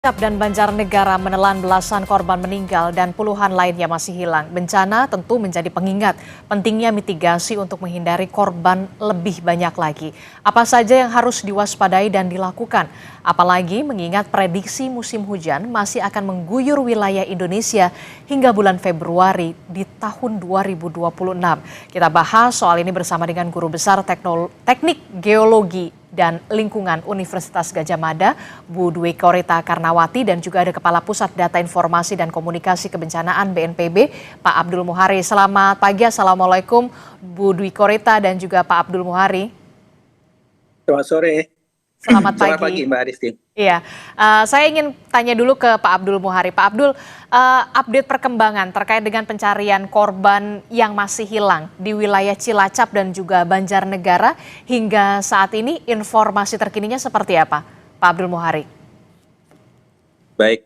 Cilacap dan Banjarnegara menelan belasan korban meninggal dan puluhan lainnya masih hilang. Bencana tentu menjadi pengingat pentingnya mitigasi untuk menghindari korban lebih banyak lagi. Apa saja yang harus diwaspadai dan dilakukan? Apalagi mengingat prediksi musim hujan masih akan mengguyur wilayah Indonesia hingga bulan Februari di tahun 2026. Kita bahas soal ini bersama dengan Guru Besar Teknik Geologi dan Lingkungan Universitas Gadjah Mada, Bu Dwi Korita Karnawati, dan juga ada Kepala Pusat Data Informasi dan Komunikasi Kebencanaan BNPB, Pak Abdul Muhari. Selamat pagi, Assalamualaikum Bu Dwi Korita dan juga Pak Abdul Muhari. Selamat sore. Selamat pagi. Selamat pagi Mbak Aristi. Iya, saya ingin tanya dulu ke Pak Abdul Muhari. Pak Abdul, update perkembangan terkait dengan pencarian korban yang masih hilang di wilayah Cilacap dan juga Banjarnegara hingga saat ini, informasi terkininya seperti apa, Pak Abdul Muhari? Baik,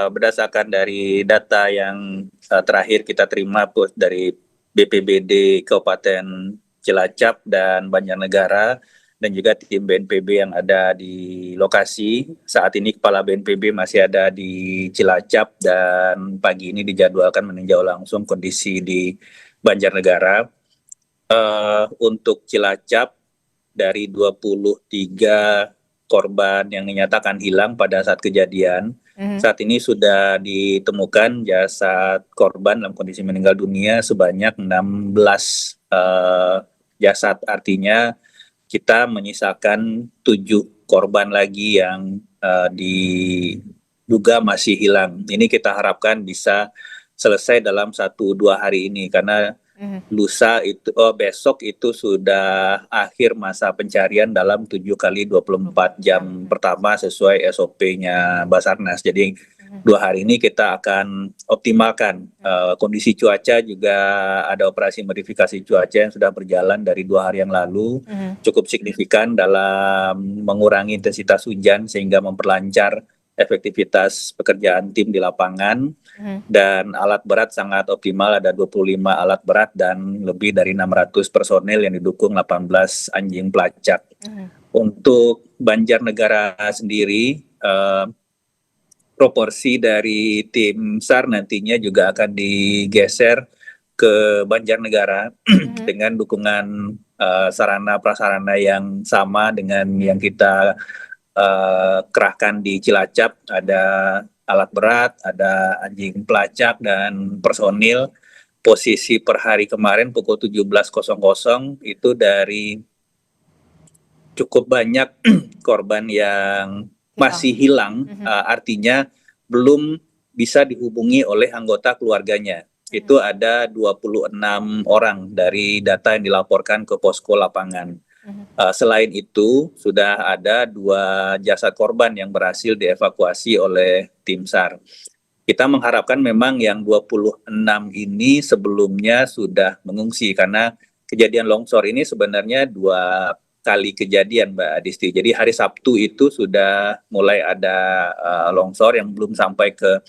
berdasarkan dari data yang terakhir kita terima dari BPBD Kabupaten Cilacap dan Banjarnegara dan juga tim BNPB yang ada di lokasi. Saat ini Kepala BNPB masih ada di Cilacap dan pagi ini dijadwalkan meninjau langsung kondisi di Banjarnegara. Untuk Cilacap, dari 23 korban yang dinyatakan hilang pada saat kejadian, saat ini sudah ditemukan jasad korban dalam kondisi meninggal dunia sebanyak 16 jasad. Artinya kita menyisakan 7 korban lagi yang diduga masih hilang. Ini kita harapkan bisa selesai dalam 1-2 hari ini karena besok itu sudah akhir masa pencarian dalam 7x24 jam pertama sesuai SOP-nya Basarnas. Jadi 2 hari ini kita akan optimalkan. Kondisi cuaca juga ada operasi modifikasi cuaca yang sudah berjalan dari 2 hari yang lalu, cukup signifikan dalam mengurangi intensitas hujan sehingga memperlancar efektivitas pekerjaan tim di lapangan. Dan alat berat sangat optimal, ada 25 alat berat dan lebih dari 600 personel yang didukung 18 anjing pelacak. Untuk Banjarnegara sendiri, proporsi dari tim SAR nantinya juga akan digeser ke Banjarnegara dengan dukungan sarana prasarana yang sama dengan yang kita kerahkan di Cilacap. Ada alat berat, ada anjing pelacak dan personil. Posisi per hari kemarin pukul 17.00 itu dari cukup banyak korban yang masih hilang, artinya belum bisa dihubungi oleh anggota keluarganya. Itu ada 26 orang dari data yang dilaporkan ke posko lapangan. Selain itu, sudah ada 2 jasad korban yang berhasil dievakuasi oleh tim SAR. Kita mengharapkan memang yang 26 ini sebelumnya sudah mengungsi karena kejadian longsor ini sebenarnya 2 kali kejadian, Mbak Adisti. Jadi hari Sabtu itu sudah mulai ada longsor yang belum sampai ke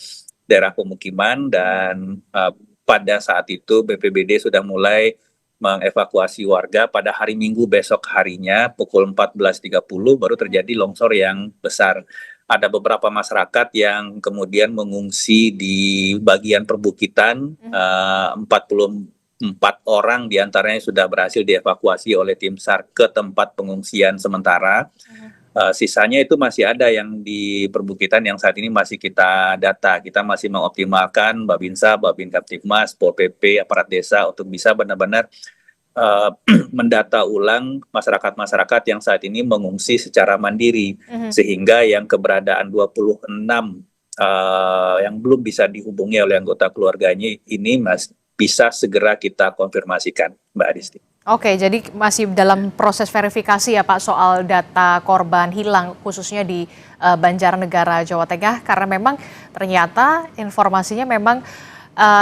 daerah pemukiman dan pada saat itu BPBD sudah mulai mengevakuasi warga. Pada hari Minggu besok harinya pukul 14.30 baru terjadi longsor yang besar. Ada beberapa masyarakat yang kemudian mengungsi di bagian perbukitan, 44 orang diantaranya sudah berhasil dievakuasi oleh tim SAR ke tempat pengungsian sementara. Sisanya itu masih ada yang di perbukitan yang saat ini masih kita data. Kita masih mengoptimalkan Babinsa, Babin-Kaptibmas, Pol PP, aparat desa untuk bisa benar-benar mendata ulang masyarakat-masyarakat yang saat ini mengungsi secara mandiri, sehingga yang keberadaan 26 yang belum bisa dihubungi oleh anggota keluarganya ini bisa segera kita konfirmasikan, Mbak Adisti. Oke, jadi masih dalam proses verifikasi ya Pak soal data korban hilang khususnya di Banjarnegara, Jawa Tengah, karena memang ternyata informasinya memang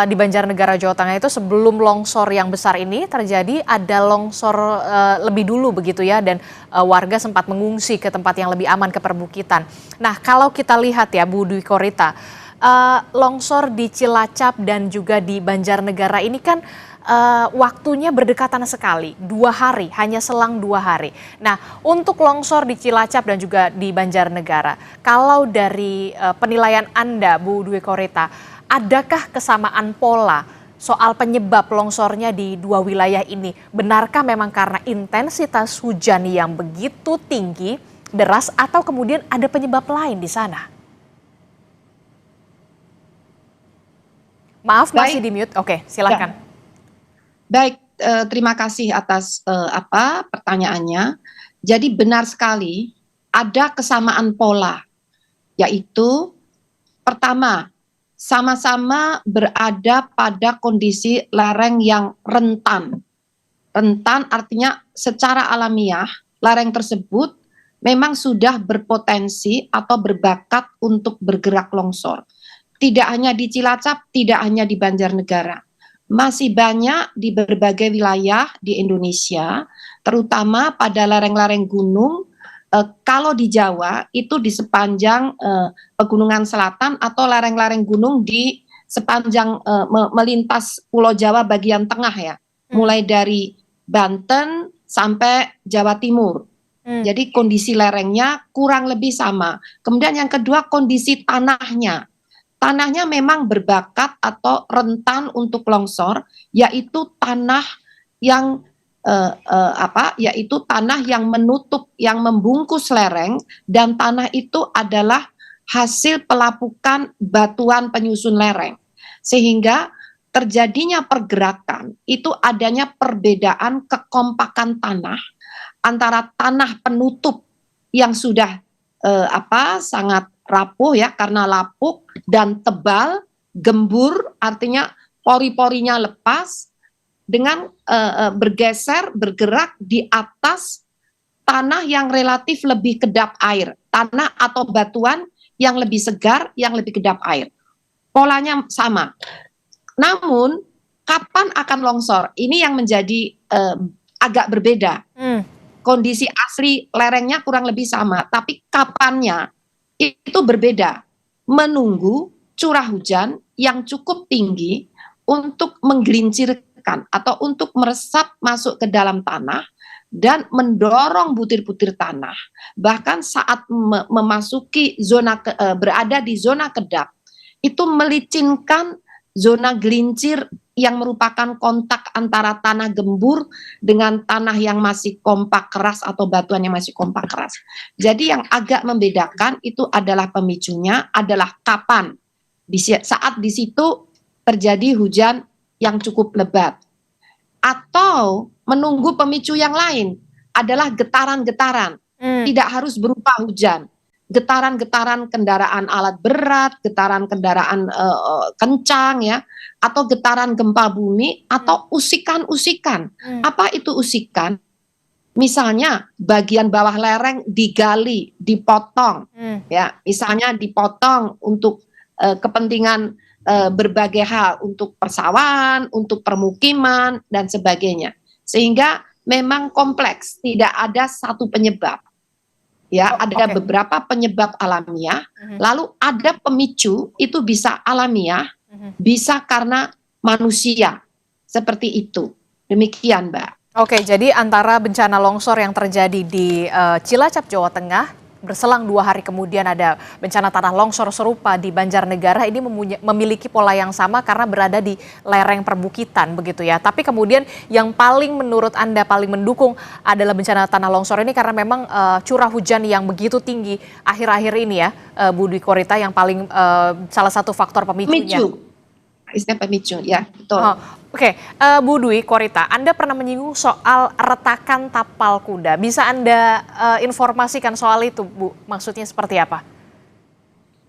di Banjarnegara, Jawa Tengah itu sebelum longsor yang besar ini terjadi ada longsor lebih dulu begitu ya, dan warga sempat mengungsi ke tempat yang lebih aman, ke perbukitan. Nah, kalau kita lihat ya Bu Dwi Korita, longsor di Cilacap dan juga di Banjarnegara ini kan waktunya berdekatan sekali, 2 hari, hanya selang 2 hari. Nah, untuk longsor di Cilacap dan juga di Banjarnegara, kalau dari penilaian Anda, Bu Dwi Korita, adakah kesamaan pola soal penyebab longsornya di dua wilayah ini? Benarkah memang karena intensitas hujan yang begitu tinggi, deras, atau kemudian ada penyebab lain di sana? Maaf, masih di mute. Oke, silakan. Baik, terima kasih atas pertanyaannya. Jadi benar sekali ada kesamaan pola, yaitu pertama, sama-sama berada pada kondisi lereng yang rentan. Rentan artinya secara alamiah lereng tersebut memang sudah berpotensi atau berbakat untuk bergerak longsor. Tidak hanya di Cilacap, tidak hanya di Banjarnegara. Masih banyak di berbagai wilayah di Indonesia, terutama pada lereng-lereng gunung. Kalau di Jawa itu di sepanjang pegunungan selatan atau lereng-lereng gunung di sepanjang melintas Pulau Jawa bagian tengah ya, mulai dari Banten sampai Jawa Timur. Jadi kondisi lerengnya kurang lebih sama. Kemudian yang kedua, kondisi tanahnya. Tanahnya memang berbakat atau rentan untuk longsor, yaitu tanah yang yaitu tanah yang menutup, yang membungkus lereng, dan tanah itu adalah hasil pelapukan batuan penyusun lereng. Sehingga terjadinya pergerakan itu adanya perbedaan kekompakan tanah antara tanah penutup yang sudah sangat rapuh ya karena lapuk dan tebal, gembur artinya pori-porinya lepas, dengan bergeser, bergerak di atas tanah yang relatif lebih kedap air, tanah atau batuan yang lebih segar, yang lebih kedap air. Polanya sama. Namun kapan akan longsor? Ini yang menjadi agak berbeda. Kondisi asli lerengnya kurang lebih sama, tapi kapannya itu berbeda. Menunggu curah hujan yang cukup tinggi untuk menggelincirkan atau untuk meresap masuk ke dalam tanah dan mendorong butir-butir tanah. Bahkan saat memasuki zona berada di zona kedap, itu melicinkan zona gelincir yang merupakan kontak antara tanah gembur dengan tanah yang masih kompak keras atau batuan yang masih kompak keras. Jadi yang agak membedakan itu adalah pemicunya adalah kapan. Saat di situ terjadi hujan yang cukup lebat. Atau menunggu pemicu yang lain adalah getaran-getaran. Tidak harus berupa hujan. Getaran-getaran kendaraan alat berat, getaran kendaraan kencang ya, atau getaran gempa bumi, atau usikan-usikan. Apa itu usikan? Misalnya bagian bawah lereng digali, dipotong, ya, misalnya dipotong untuk kepentingan berbagai hal, untuk persawahan, untuk permukiman dan sebagainya. Sehingga memang kompleks, tidak ada satu penyebab. Ya, ada beberapa penyebab alamiah, lalu ada pemicu, itu bisa alamiah, bisa karena manusia, seperti itu. Demikian, Mbak. Oke, jadi antara bencana longsor yang terjadi di Cilacap, Jawa Tengah, berselang 2 hari kemudian ada bencana tanah longsor serupa di Banjarnegara, ini memiliki pola yang sama karena berada di lereng perbukitan begitu ya. Tapi kemudian yang paling menurut Anda paling mendukung adalah bencana tanah longsor ini karena memang curah hujan yang begitu tinggi akhir-akhir ini ya, Bu Dwi Korita, yang paling salah satu faktor pemicunya. Istilah pemicu, ya betul. Oke, Bu Dwi Korita, Anda pernah menyinggung soal retakan tapal kuda. Bisa Anda informasikan soal itu, Bu? Maksudnya seperti apa?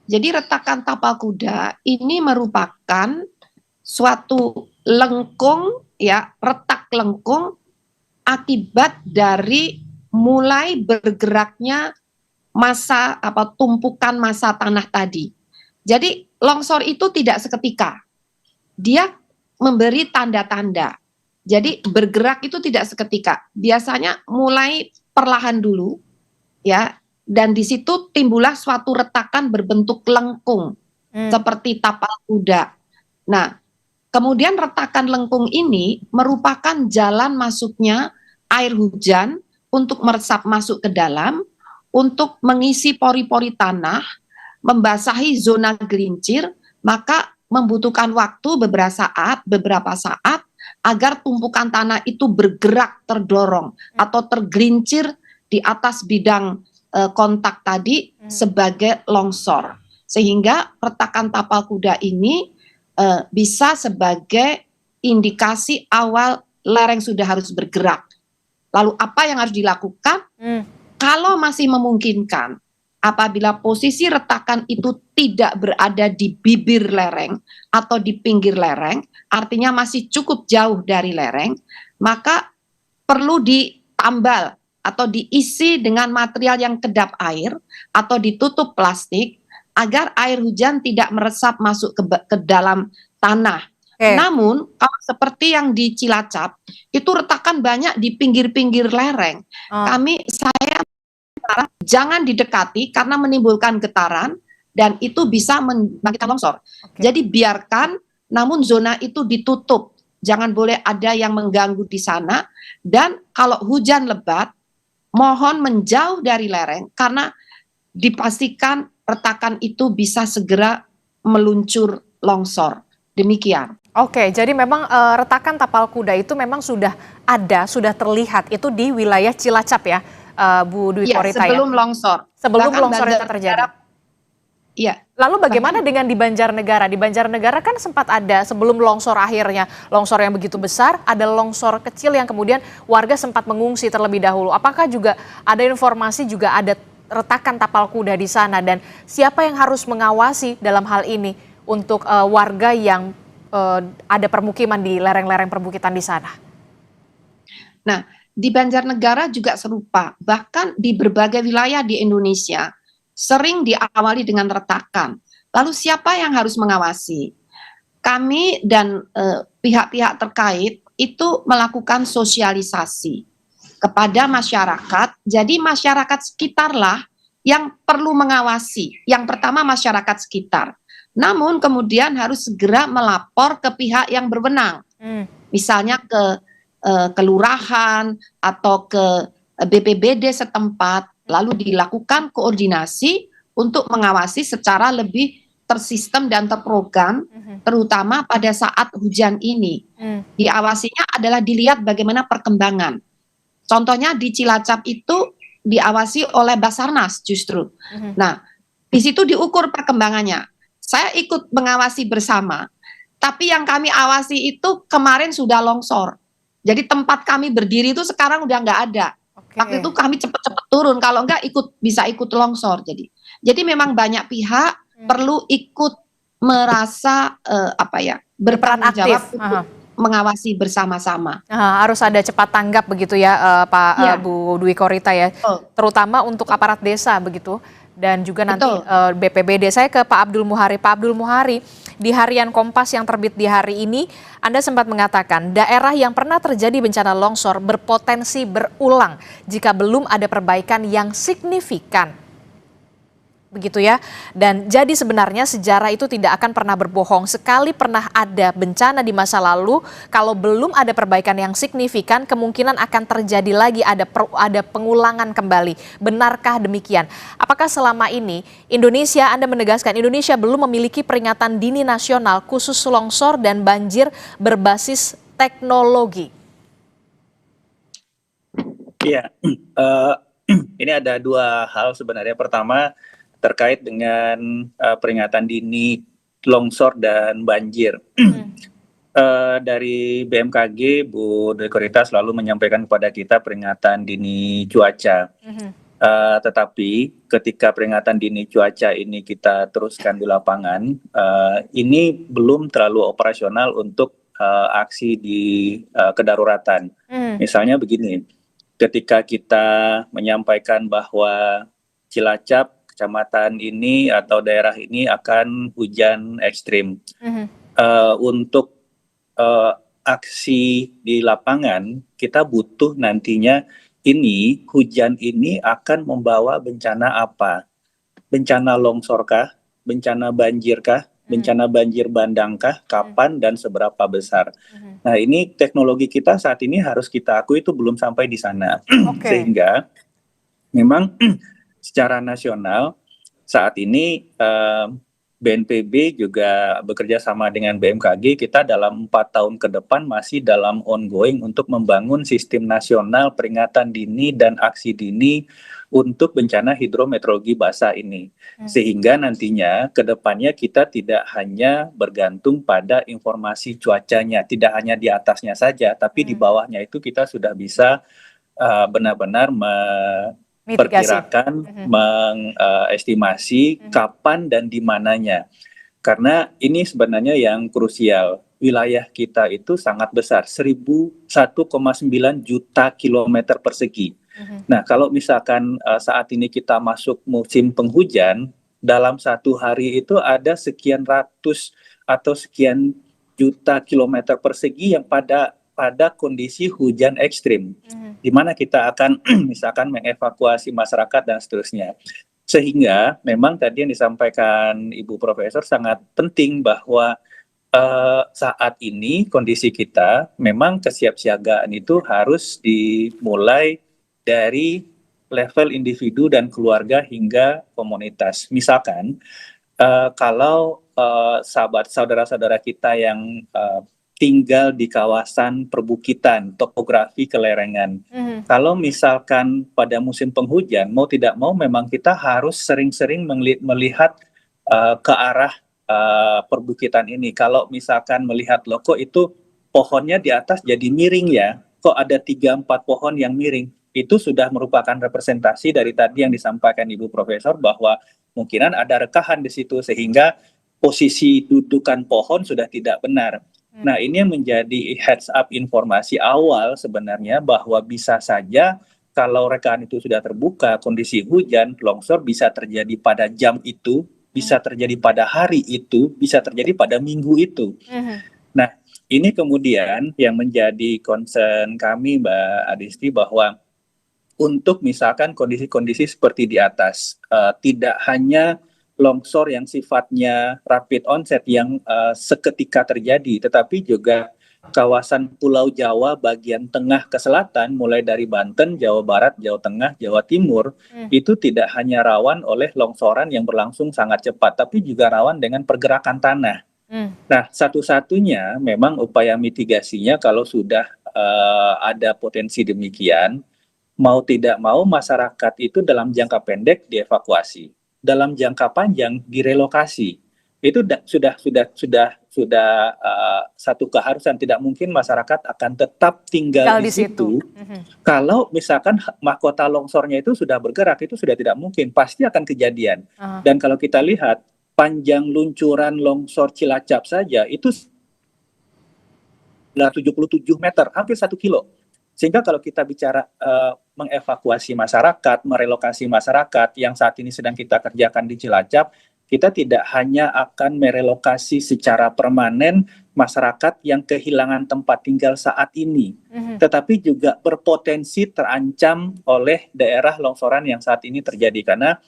Jadi retakan tapal kuda ini merupakan suatu lengkung, ya, retak lengkung akibat dari mulai bergeraknya massa tumpukan massa tanah tadi. Jadi longsor itu tidak seketika. Dia memberi tanda-tanda. Jadi bergerak itu tidak seketika. Biasanya mulai perlahan dulu, ya, dan di situ timbullah suatu retakan berbentuk lengkung seperti tapal kuda. Nah, Kemudian retakan lengkung ini merupakan jalan masuknya air hujan untuk meresap masuk ke dalam, untuk mengisi pori-pori tanah, membasahi zona gelincir, maka membutuhkan waktu beberapa saat agar tumpukan tanah itu bergerak terdorong atau tergelincir di atas bidang kontak tadi sebagai longsor. Sehingga retakan tapal kuda ini bisa sebagai indikasi awal lereng sudah harus bergerak. Lalu apa yang harus dilakukan? Kalau masih memungkinkan, apabila posisi retakan itu tidak berada di bibir lereng atau di pinggir lereng, artinya masih cukup jauh dari lereng, maka perlu ditambal atau diisi dengan material yang kedap air atau ditutup plastik agar air hujan tidak meresap masuk ke dalam tanah. Namun, kalau seperti yang di Cilacap, itu retakan banyak di pinggir-pinggir lereng. Saya jangan didekati karena menimbulkan getaran dan itu bisa membangkitkan longsor. Jadi biarkan, namun zona itu ditutup. Jangan boleh ada yang mengganggu di sana. Dan kalau hujan lebat, mohon menjauh dari lereng karena dipastikan retakan itu bisa segera meluncur longsor. Demikian. Oke, jadi memang retakan tapal kuda itu memang sudah ada, sudah terlihat itu di wilayah Cilacap ya, Bu Dwi Korita ya? Sebelum longsor. Sebelum longsor itu terjadi. Iya. Lalu bagaimana dengan di Banjarnegara? Di Banjarnegara kan sempat ada sebelum longsor akhirnya, longsor yang begitu besar, ada longsor kecil yang kemudian warga sempat mengungsi terlebih dahulu. Apakah juga ada informasi juga ada retakan tapal kuda di sana dan siapa yang harus mengawasi dalam hal ini untuk warga yang ada permukiman di lereng-lereng perbukitan di sana? Nah, di Banjarnegara juga serupa, bahkan di berbagai wilayah di Indonesia sering diawali dengan retakan. Lalu siapa yang harus mengawasi? Kami dan pihak-pihak terkait itu melakukan sosialisasi kepada masyarakat. Jadi masyarakat sekitarlah yang perlu mengawasi. Yang pertama masyarakat sekitar. Namun kemudian harus segera melapor ke pihak yang berwenang. Misalnya ke kelurahan atau ke BPBD setempat, lalu dilakukan koordinasi untuk mengawasi secara lebih tersistem dan terprogram, terutama pada saat hujan ini. Diawasinya adalah dilihat bagaimana perkembangan. Contohnya di Cilacap itu diawasi oleh Basarnas justru. Nah, di situ diukur perkembangannya. Saya ikut mengawasi bersama, tapi yang kami awasi itu kemarin sudah longsor. Jadi tempat kami berdiri itu sekarang udah nggak ada. Waktu itu kami cepat-cepat turun, kalau nggak bisa ikut longsor. Jadi memang banyak pihak perlu ikut merasa berperan aktif untuk mengawasi bersama-sama. Harus ada cepat tanggap begitu ya, Bu Dwi Korita ya, terutama untuk aparat desa begitu. Dan juga nanti BPBD. Saya ke Pak Abdul Muhari. Pak Abdul Muhari, di harian Kompas yang terbit di hari ini, Anda sempat mengatakan daerah yang pernah terjadi bencana longsor berpotensi berulang jika belum ada perbaikan yang signifikan. Begitu ya. Dan jadi sebenarnya sejarah itu tidak akan pernah berbohong. Sekali pernah ada bencana di masa lalu, kalau belum ada perbaikan yang signifikan, kemungkinan akan terjadi lagi ada pengulangan kembali. Benarkah demikian? Apakah selama ini Indonesia, Anda menegaskan Indonesia belum memiliki peringatan dini nasional khusus longsor dan banjir berbasis teknologi? Iya, ini ada dua hal sebenarnya. Pertama, terkait dengan peringatan dini longsor dan banjir. Dari BMKG, Bu Dwi Korita selalu menyampaikan kepada kita peringatan dini cuaca. Tetapi ketika peringatan dini cuaca ini kita teruskan di lapangan, ini belum terlalu operasional untuk aksi di kedaruratan. Misalnya begini, ketika kita menyampaikan bahwa Cilacap, kecamatan ini atau daerah ini akan hujan ekstrim. Untuk aksi di lapangan, kita butuh nantinya hujan ini akan membawa bencana apa? Bencana longsorkah? Bencana banjirkah? bencana banjir bandangkah, kapan dan seberapa besar. Nah, ini teknologi kita saat ini harus kita akui itu belum sampai di sana. Sehingga memang secara nasional saat ini BNPB juga bekerja sama dengan BMKG, kita dalam 4 tahun ke depan masih dalam ongoing untuk membangun sistem nasional peringatan dini dan aksi dini untuk bencana hidrometeorologi basah ini. Sehingga nantinya ke depannya kita tidak hanya bergantung pada informasi cuacanya, tidak hanya di atasnya saja, tapi di bawahnya itu kita sudah bisa benar-benar perkirakan, mengestimasi kapan dan di mananya. Karena ini sebenarnya yang krusial. Wilayah kita itu sangat besar, 1,9 juta kilometer persegi. Nah, kalau misalkan saat ini kita masuk musim penghujan, dalam satu hari itu ada sekian ratus atau sekian juta kilometer persegi yang pada kondisi hujan ekstrim, di mana kita akan misalkan mengevakuasi masyarakat dan seterusnya. Sehingga memang tadi yang disampaikan Ibu Profesor sangat penting bahwa saat ini kondisi kita memang kesiapsiagaan itu harus dimulai dari level individu dan keluarga hingga komunitas. Misalkan kalau saudara-saudara kita yang tinggal di kawasan perbukitan, topografi kelerengan. Kalau misalkan pada musim penghujan, mau tidak mau memang kita harus sering-sering melihat ke arah perbukitan ini. Kalau misalkan melihat kok itu pohonnya di atas jadi miring ya, kok ada 3-4 pohon yang miring. Itu sudah merupakan representasi dari tadi yang disampaikan Ibu Profesor bahwa kemungkinan ada rekahan di situ sehingga posisi dudukan pohon sudah tidak benar. Nah, ini yang menjadi heads up informasi awal sebenarnya bahwa bisa saja kalau rekaan itu sudah terbuka, kondisi hujan, longsor bisa terjadi pada jam itu, bisa terjadi pada hari itu, bisa terjadi pada minggu itu. Nah, ini kemudian yang menjadi concern kami, Mbak Adisti, bahwa untuk misalkan kondisi-kondisi seperti di atas, tidak hanya longsor yang sifatnya rapid onset yang seketika terjadi, tetapi juga kawasan Pulau Jawa bagian tengah ke selatan, mulai dari Banten, Jawa Barat, Jawa Tengah, Jawa Timur, itu tidak hanya rawan oleh longsoran yang berlangsung sangat cepat, tapi juga rawan dengan pergerakan tanah. Nah, satu-satunya memang upaya mitigasinya kalau sudah ada potensi demikian, mau tidak mau masyarakat itu dalam jangka pendek dievakuasi. Dalam jangka panjang direlokasi. Itu sudah satu keharusan. Tidak mungkin masyarakat akan tetap tinggal di situ. Kalau misalkan mahkota longsornya itu sudah bergerak, itu sudah tidak mungkin, pasti akan kejadian. Dan kalau kita lihat panjang luncuran longsor Cilacap saja itu 77 meter, hampir 1 kilo. Sehingga kalau kita bicara mengevakuasi masyarakat, merelokasi masyarakat yang saat ini sedang kita kerjakan di Cilacap, kita tidak hanya akan merelokasi secara permanen masyarakat yang kehilangan tempat tinggal saat ini, tetapi juga berpotensi terancam oleh daerah longsoran yang saat ini terjadi. Karena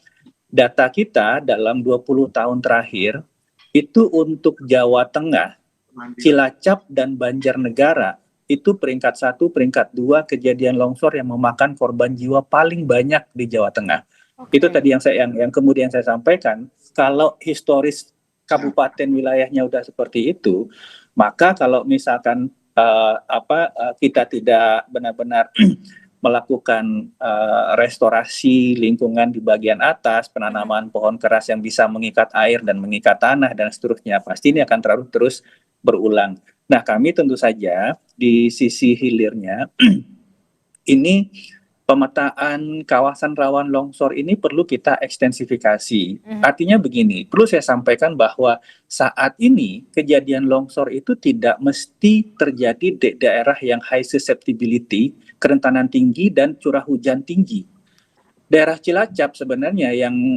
data kita dalam 20 tahun terakhir, itu untuk Jawa Tengah, Cilacap, dan Banjarnegara, itu peringkat 1, peringkat 2 kejadian longsor yang memakan korban jiwa paling banyak di Jawa Tengah. Itu tadi yang kemudian saya sampaikan, kalau historis kabupaten wilayahnya udah seperti itu, maka kalau misalkan kita tidak benar-benar melakukan restorasi lingkungan di bagian atas, penanaman pohon keras yang bisa mengikat air dan mengikat tanah dan seterusnya, pasti ini akan terus berulang. Nah, kami tentu saja di sisi hilirnya ini pemetaan kawasan rawan longsor ini perlu kita ekstensifikasi. Artinya begini, perlu saya sampaikan bahwa saat ini kejadian longsor itu tidak mesti terjadi di daerah yang high susceptibility, kerentanan tinggi dan curah hujan tinggi. Daerah Cilacap sebenarnya yang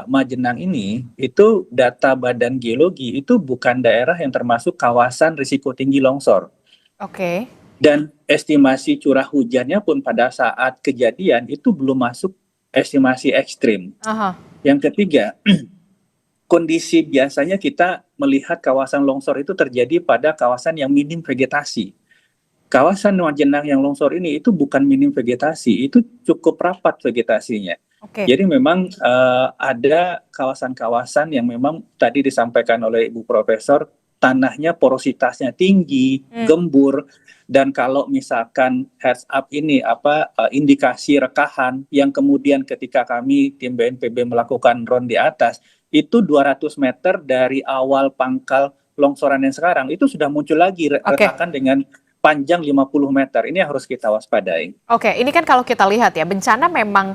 Majenang ini, itu data Badan Geologi itu bukan daerah yang termasuk kawasan risiko tinggi longsor. Dan estimasi curah hujannya pun pada saat kejadian itu belum masuk estimasi ekstrim. Yang ketiga, kondisi biasanya kita melihat kawasan longsor itu terjadi pada kawasan yang minim vegetasi. Kawasan Majenang yang longsor ini itu bukan minim vegetasi, itu cukup rapat vegetasinya. Oke. Jadi memang ada kawasan-kawasan yang memang tadi disampaikan oleh Ibu Profesor, tanahnya porositasnya tinggi, gembur, dan kalau misalkan heads up ini indikasi rekahan yang kemudian ketika kami tim BNPB melakukan drone di atas, itu 200 meter dari awal pangkal longsoran yang sekarang itu sudah muncul lagi retakan dengan panjang 50 meter. Ini harus kita waspadai. Oke, ini kan kalau kita lihat ya, bencana memang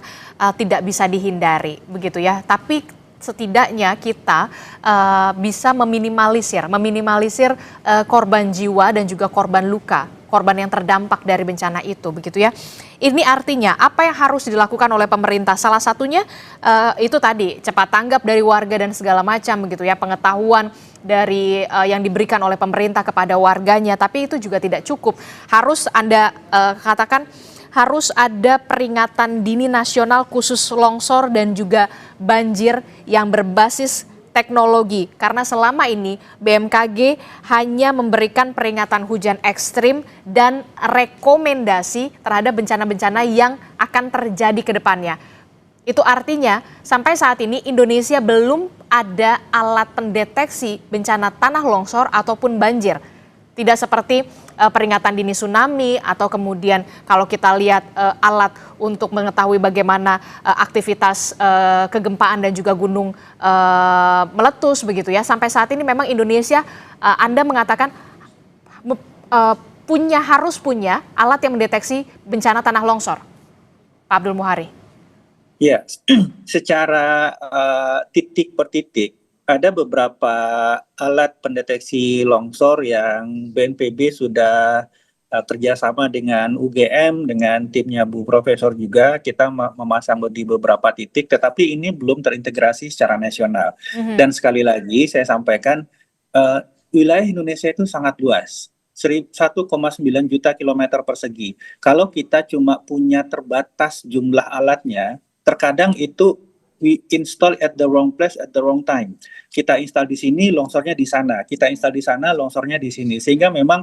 tidak bisa dihindari, begitu ya. Tapi setidaknya kita bisa meminimalisir korban jiwa dan juga korban luka, korban yang terdampak dari bencana itu, begitu ya. Ini artinya apa yang harus dilakukan oleh pemerintah? Salah satunya itu tadi cepat tanggap dari warga dan segala macam, begitu ya, pengetahuan dari yang diberikan oleh pemerintah kepada warganya, tapi itu juga tidak cukup. Harus Anda katakan harus ada peringatan dini nasional khusus longsor dan juga banjir yang berbasis teknologi, karena selama ini BMKG hanya memberikan peringatan hujan ekstrim dan rekomendasi terhadap bencana-bencana yang akan terjadi ke depannya. Itu artinya sampai saat ini Indonesia belum ada alat pendeteksi bencana tanah longsor ataupun banjir. Tidak seperti peringatan dini tsunami atau kemudian kalau kita lihat alat untuk mengetahui bagaimana aktivitas kegempaan dan juga gunung meletus, begitu ya. Sampai saat ini memang Indonesia Anda mengatakan harus punya alat yang mendeteksi bencana tanah longsor, Pak Abdul Muhari. Ya, secara titik per titik ada beberapa alat pendeteksi longsor yang BNPB sudah kerjasama dengan UGM, dengan timnya Bu Profesor juga, kita memasang di beberapa titik, tetapi ini belum terintegrasi secara nasional. Dan sekali lagi saya sampaikan, wilayah Indonesia itu sangat luas. 1,9 juta kilometer persegi. Kalau kita cuma punya terbatas jumlah alatnya, terkadang itu we install at the wrong place at the wrong time. Kita install di sini, longsornya di sana. Kita install di sana, longsornya di sini. Sehingga memang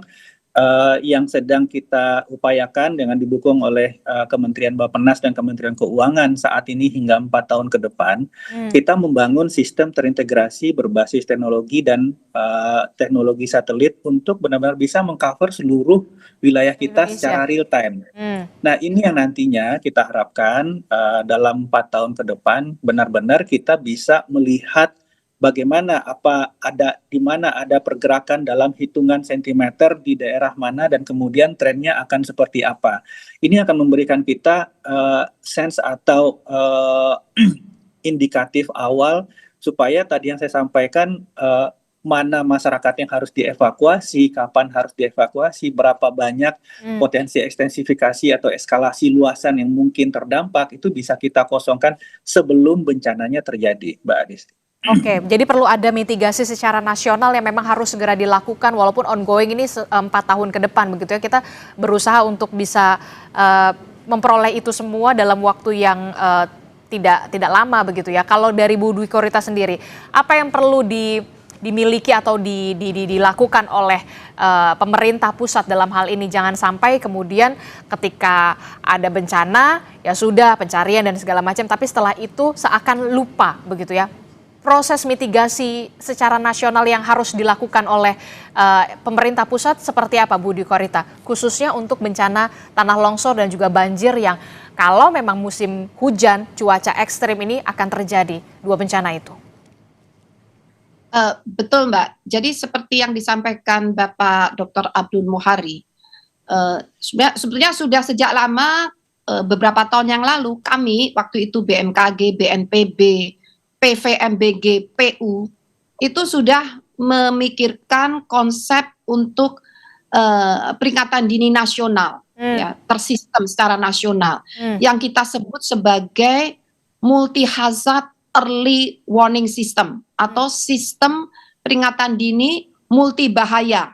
yang sedang kita upayakan dengan didukung oleh Kementerian Bappenas dan Kementerian Keuangan saat ini hingga 4 tahun ke depan, kita membangun sistem terintegrasi berbasis teknologi dan teknologi satelit untuk benar-benar bisa mengcover seluruh wilayah kita secara real time. Nah, ini yang nantinya kita harapkan dalam 4 tahun ke depan benar-benar kita bisa melihat bagaimana di mana ada pergerakan dalam hitungan sentimeter di daerah mana dan kemudian trennya akan seperti apa. Ini akan memberikan kita sense atau indikatif awal supaya tadi yang saya sampaikan mana masyarakat yang harus dievakuasi, kapan harus dievakuasi, berapa banyak potensi ekstensifikasi atau eskalasi luasan yang mungkin terdampak, itu bisa kita kosongkan sebelum bencananya terjadi, Mbak Adisti. Oke, jadi perlu ada mitigasi secara nasional yang memang harus segera dilakukan walaupun ongoing ini 4 tahun ke depan, begitu ya. Kita berusaha untuk bisa memperoleh itu semua dalam waktu yang tidak lama, begitu ya. Kalau dari Bu Dwi Korita sendiri, apa yang perlu dimiliki atau dilakukan oleh pemerintah pusat dalam hal ini? Jangan sampai kemudian ketika ada bencana ya sudah pencarian dan segala macam, tapi setelah itu seakan lupa, begitu ya. Proses mitigasi secara nasional yang harus dilakukan oleh pemerintah pusat seperti apa, Bu Dwi Korita? Khususnya untuk bencana tanah longsor dan juga banjir yang kalau memang musim hujan, cuaca ekstrim ini akan terjadi, 2 bencana itu. Betul, Mbak. Jadi seperti yang disampaikan Bapak Dr. Abdul Muhari, sebetulnya sudah sejak lama, beberapa tahun yang lalu kami waktu itu BMKG, BNPB, PVMBG, PU itu sudah memikirkan konsep untuk peringatan dini nasional, ya, tersistem secara nasional, yang kita sebut sebagai multi hazard early warning system atau sistem peringatan dini multi bahaya.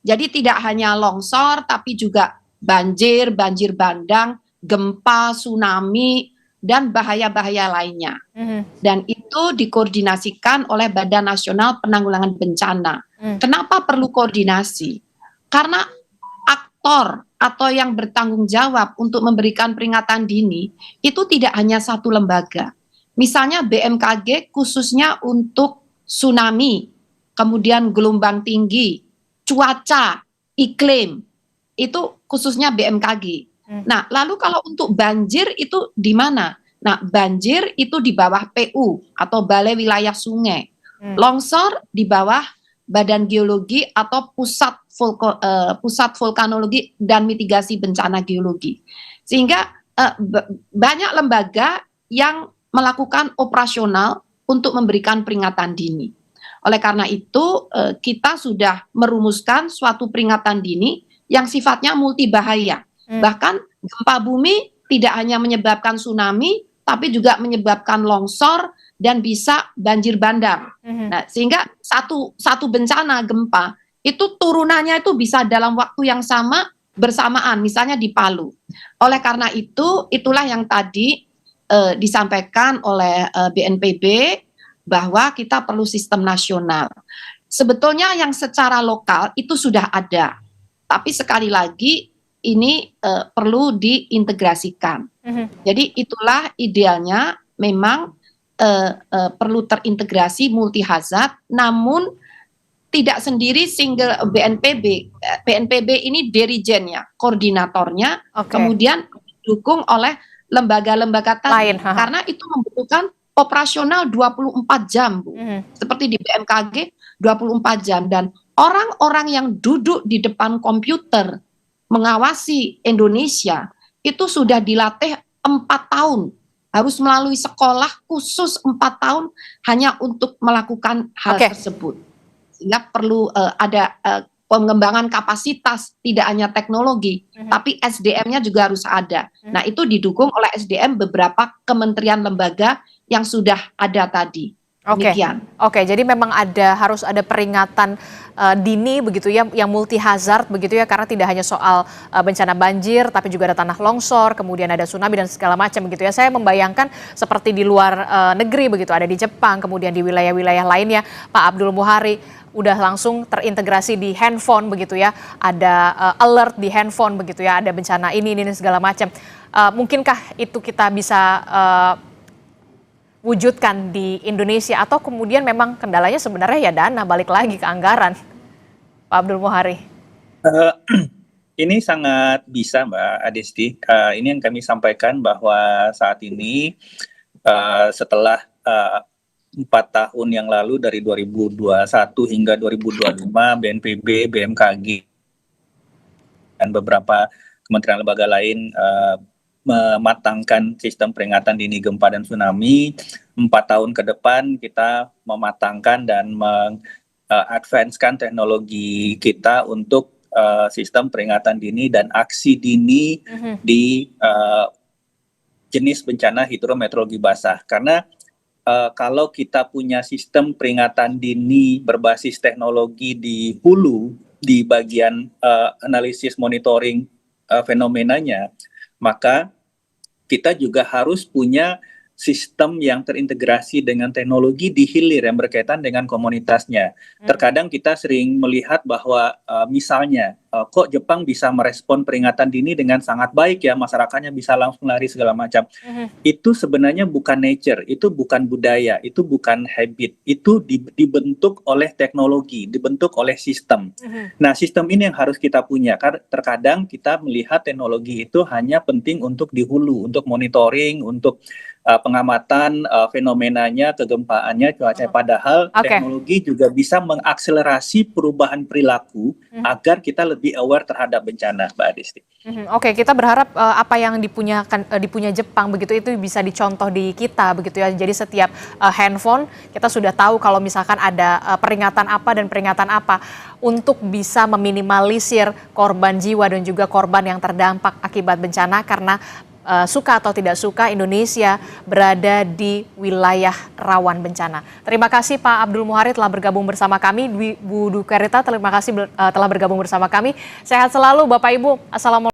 Jadi tidak hanya longsor tapi juga banjir, banjir bandang, gempa, tsunami, dan bahaya-bahaya lainnya. Mhm. Dan itu dikoordinasikan oleh Badan Nasional Penanggulangan Bencana. Kenapa perlu koordinasi? Karena aktor atau yang bertanggung jawab untuk memberikan peringatan dini itu tidak hanya satu lembaga. Misalnya BMKG khususnya untuk tsunami, kemudian gelombang tinggi, cuaca, iklim, itu khususnya BMKG. Nah, lalu kalau untuk banjir itu di mana? Nah, banjir itu di bawah PU atau Balai Wilayah Sungai. Longsor di bawah Badan Geologi atau Pusat Vulkanologi dan Mitigasi Bencana Geologi. Sehingga banyak lembaga yang melakukan operasional untuk memberikan peringatan dini. Oleh karena itu, kita sudah merumuskan suatu peringatan dini yang sifatnya multibahaya. Bahkan gempa bumi tidak hanya menyebabkan tsunami, tapi juga menyebabkan longsor dan bisa banjir bandang. Nah, sehingga satu bencana gempa itu turunannya itu bisa dalam waktu yang sama bersamaan, misalnya di Palu. Oleh karena itu, itulah yang tadi disampaikan oleh BNPB bahwa kita perlu sistem nasional. Sebetulnya yang secara lokal itu sudah ada, tapi sekali lagi ini perlu diintegrasikan. Jadi itulah idealnya memang perlu terintegrasi multi hazard, namun tidak sendiri single BNPB. BNPB ini dirijennya, koordinatornya, kemudian didukung oleh lembaga-lembaga tadi, karena itu membutuhkan operasional 24 jam, Bu. Seperti di BMKG 24 jam, dan orang-orang yang duduk di depan komputer mengawasi Indonesia itu sudah dilatih 4 tahun, harus melalui sekolah khusus 4 tahun hanya untuk melakukan hal tersebut. Sehingga perlu ada pengembangan kapasitas, tidak hanya teknologi, tapi SDM-nya juga harus ada. Nah, itu didukung oleh SDM beberapa kementerian lembaga yang sudah ada tadi. Oke, jadi memang harus ada peringatan dini begitu ya, yang multi hazard begitu ya, karena tidak hanya soal bencana banjir, tapi juga ada tanah longsor, kemudian ada tsunami dan segala macam begitu ya. Saya membayangkan seperti di luar negeri begitu, ada di Jepang, kemudian di wilayah-wilayah lainnya, Pak Abdul Muhari udah langsung terintegrasi di handphone begitu ya, ada alert di handphone begitu ya, ada bencana ini segala macam. Mungkinkah itu kita bisa wujudkan di Indonesia, atau kemudian memang kendalanya sebenarnya ya dana, balik lagi ke anggaran, Pak Abdul Muhari? Ini sangat bisa, Mbak Adisti. Ini yang kami sampaikan bahwa saat ini setelah 4 tahun yang lalu dari 2021 hingga 2025 BNPB, BMKG dan beberapa kementerian lembaga lain mematangkan sistem peringatan dini gempa dan tsunami. 4 tahun ke depan kita mematangkan dan mengadvance-kan teknologi kita untuk sistem peringatan dini dan aksi dini di jenis bencana hidrometeorologi basah. Karena kalau kita punya sistem peringatan dini berbasis teknologi di hulu, di bagian analisis monitoring fenomenanya, maka kita juga harus punya sistem yang terintegrasi dengan teknologi di hilir yang berkaitan dengan komunitasnya. Terkadang kita sering melihat bahwa misalnya kok Jepang bisa merespon peringatan dini dengan sangat baik ya, masyarakatnya bisa langsung lari segala macam. Itu sebenarnya bukan nature, itu bukan budaya, itu bukan habit, itu dibentuk oleh teknologi, dibentuk oleh sistem. Nah, sistem ini yang harus kita punya, karena terkadang kita melihat teknologi itu hanya penting untuk di hulu, untuk monitoring, untuk pengamatan fenomenanya, kegempaannya, cuaca. Padahal teknologi juga bisa mengakselerasi perubahan perilaku agar kita lebih aware terhadap bencana, Mbak Adisti. Oke, kita berharap apa yang dipunya Jepang begitu itu bisa dicontoh di kita begitu ya. Jadi setiap handphone kita sudah tahu kalau misalkan ada peringatan apa dan peringatan apa, untuk bisa meminimalisir korban jiwa dan juga korban yang terdampak akibat bencana, karena suka atau tidak suka Indonesia berada di wilayah rawan bencana. Terima kasih Pak Abdul Muhari telah bergabung bersama kami. Bu Dukarita, terima kasih telah bergabung bersama kami. Sehat selalu Bapak Ibu. Assalamualaikum.